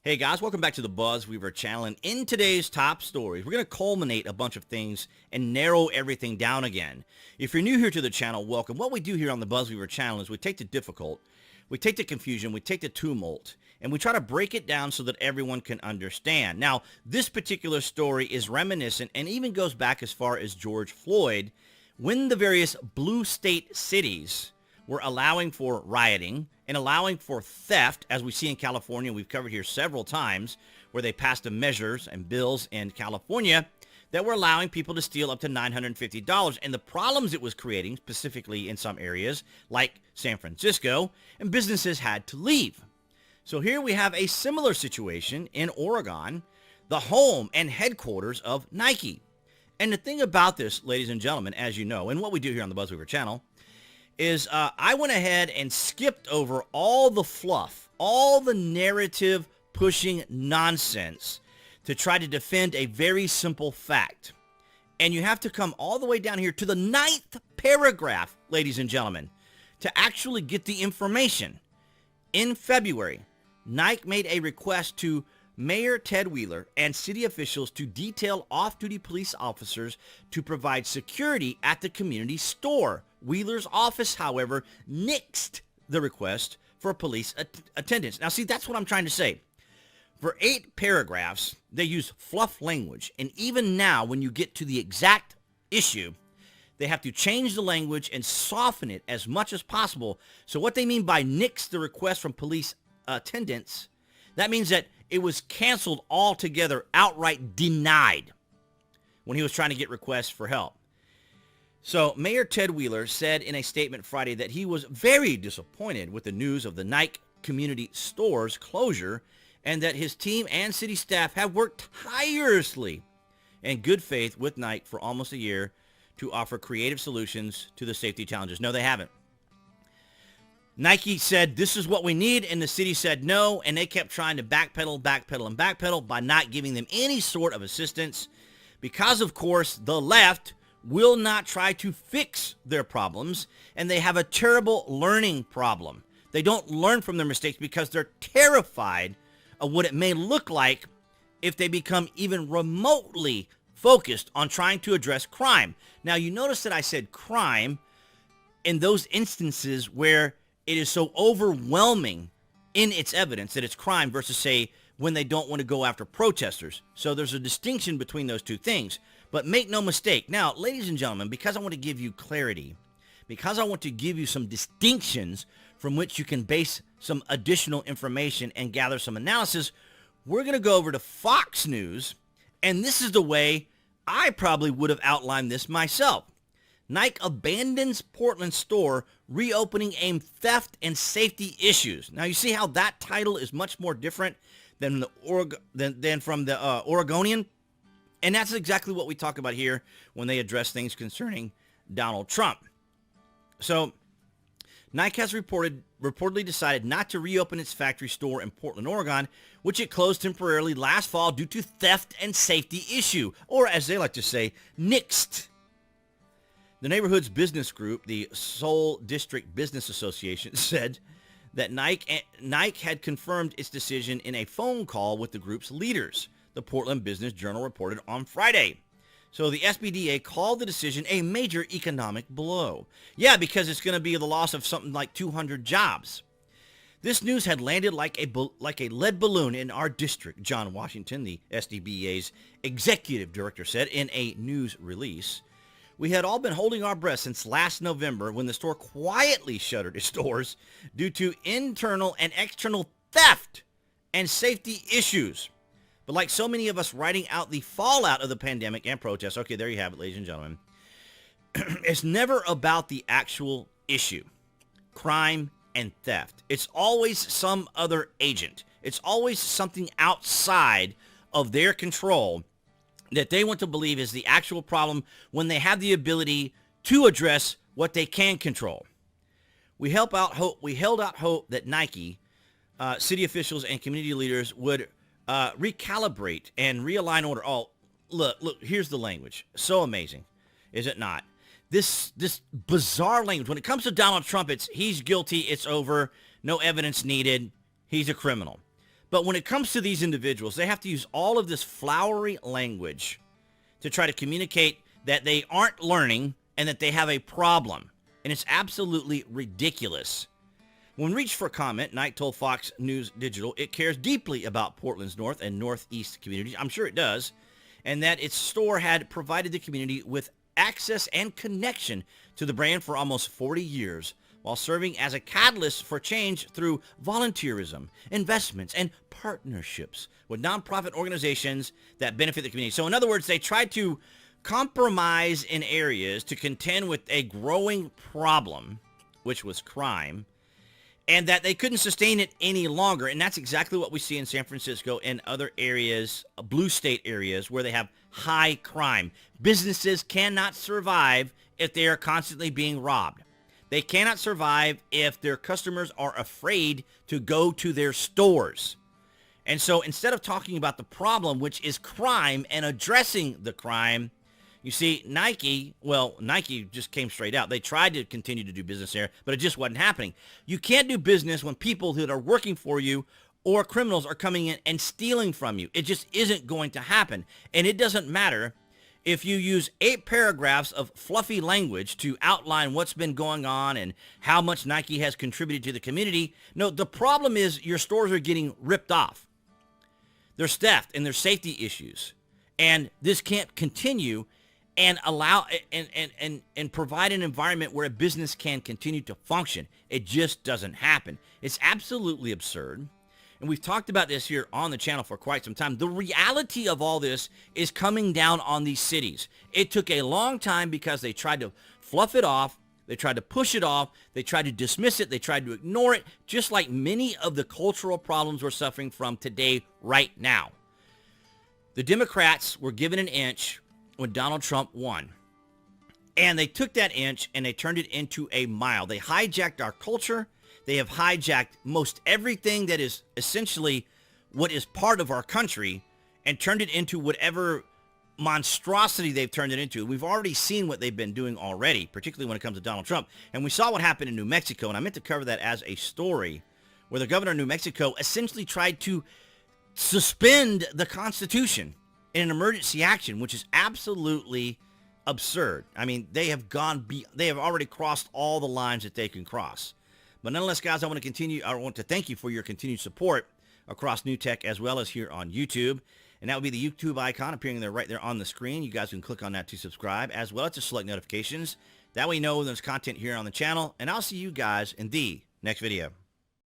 Hey guys, welcome back to the BuzWeaver channel. And in today's top stories, we're going to culminate a bunch of things and narrow everything down again. If you're new here to the channel, welcome. What we do here on the BuzWeaver channel is we take the difficult, we take the confusion, we take the tumult, and we try to break it down so that everyone can understand. Now, this particular story is reminiscent and even goes back as far as George Floyd, when the various blue state cities were allowing for rioting and allowing for theft, as we see in California. We've covered here several times where they passed the measures and bills in California that were allowing people to steal up to $950, and the problems it was creating, specifically in some areas like San Francisco, and businesses had to leave. So here we have a similar situation in Oregon, the home and headquarters of Nike. And the thing about this, ladies and gentlemen, as you know, and what we do here on the BuzWeaver channel, is I went ahead and skipped over all the fluff, all the narrative pushing nonsense to try to defend a very simple fact. And you have to come all the way down here to the 9th paragraph, ladies and gentlemen, to actually get the information. In February, Nike made a request to Mayor Ted Wheeler and city officials to detail off-duty police officers to provide security at the community store. Wheeler's office, however, nixed the request for police attendance. Now, see, that's what I'm trying to say. For 8 paragraphs, they use fluff language, and even now, when you get to the exact issue, they have to change the language and soften it as much as possible. So what they mean by nix the request from police attendance, that means that it was canceled altogether, outright denied when he was trying to get requests for help. So Mayor Ted Wheeler said in a statement Friday that he was very disappointed with the news of the Nike community store's closure, and that his team and city staff have worked tirelessly in good faith with Nike for almost a year to offer creative solutions to the safety challenges. No, they haven't. Nike said, this is what we need, and the city said no, and they kept trying to backpedal by not giving them any sort of assistance because, of course, the left will not try to fix their problems, and they have a terrible learning problem. They don't learn from their mistakes because they're terrified of what it may look like if they become even remotely focused on trying to address crime. Now, you notice that I said crime in those instances where it is so overwhelming in its evidence that it's crime versus, say, when they don't want to go after protesters. So there's a distinction between those two things. But make no mistake. Now, ladies and gentlemen, because I want to give you clarity, because I want to give you some distinctions from which you can base some additional information and gather some analysis, we're going to go over to Fox News, and this is the way I probably would have outlined this myself. Nike abandons Portland store, reopening aimed theft and safety issues. Now, you see how that title is much more different than from the Oregonian? And that's exactly what we talk about here when they address things concerning Donald Trump. So, Nike has reportedly decided not to reopen its factory store in Portland, Oregon, which it closed temporarily last fall due to theft and safety issue, or as they like to say, nixed. The neighborhood's business group, the Seoul District Business Association, said that Nike had confirmed its decision in a phone call with the group's leaders, the Portland Business Journal reported on Friday. So the SBDA called the decision a major economic blow. Yeah, because it's going to be the loss of something like 200 jobs. This news had landed like a lead balloon in our district, John Washington, the SDBA's executive director, said in a news release. We had all been holding our breath since last November when the store quietly shuttered its doors due to internal and external theft and safety issues. But like so many of us writing out the fallout of the pandemic and protests, okay, there you have it, ladies and gentlemen, it's never about the actual issue, crime and theft. It's always some other agent. It's always something outside of their control that they want to believe is the actual problem when they have the ability to address what they can control. We held out hope that Nike, city officials, and community leaders would recalibrate and realign order. Oh, look, here's the language. So amazing, is it not? This bizarre language. When it comes to Donald Trump, it's he's guilty, it's over, no evidence needed, he's a criminal. But when it comes to these individuals, they have to use all of this flowery language to try to communicate that they aren't learning and that they have a problem. And it's absolutely ridiculous. When reached for comment, Knight told Fox News Digital it cares deeply about Portland's North and Northeast communities. I'm sure it does. And that its store had provided the community with access and connection to the brand for almost 40 years, while serving as a catalyst for change through volunteerism, investments, and partnerships with nonprofit organizations that benefit the community. So in other words, they tried to compromise in areas to contend with a growing problem, which was crime, and that they couldn't sustain it any longer. And that's exactly what we see in San Francisco and other areas, blue state areas, where they have high crime. Businesses cannot survive if they are constantly being robbed. They cannot survive if their customers are afraid to go to their stores. And so instead of talking about the problem, which is crime, and addressing the crime, you see, Nike just came straight out. They tried to continue to do business there, but it just wasn't happening. You can't do business when people that are working for you or criminals are coming in and stealing from you. It just isn't going to happen. And it doesn't matter if you use 8 paragraphs of fluffy language to outline what's been going on and how much Nike has contributed to the community. No, the problem is your stores are getting ripped off. There's theft and there's safety issues. And this can't continue and allow and provide an environment where a business can continue to function. It just doesn't happen. It's absolutely absurd. And we've talked about this here on the channel for quite some time. The reality of all this is coming down on these cities. It took a long time because they tried to fluff it off. They tried to push it off. They tried to dismiss it. They tried to ignore it, just like many of the cultural problems we're suffering from today right now. The Democrats were given an inch when Donald Trump won. And they took that inch and they turned it into a mile. They hijacked our culture. They have hijacked most everything that is essentially what is part of our country and turned it into whatever monstrosity they've turned it into. We've already seen what they've been doing already, particularly when it comes to Donald Trump. And we saw what happened in New Mexico, and I meant to cover that as a story, where the governor of New Mexico essentially tried to suspend the Constitution in an emergency action, which is absolutely absurd. I mean, they have already crossed all the lines that they can cross. But nonetheless, guys, I want to thank you for your continued support across New Tech as well as here on YouTube. And that would be the YouTube icon appearing there right there on the screen. You guys can click on that to subscribe, as well as to select notifications. That way you know when there's content here on the channel. And I'll see you guys in the next video.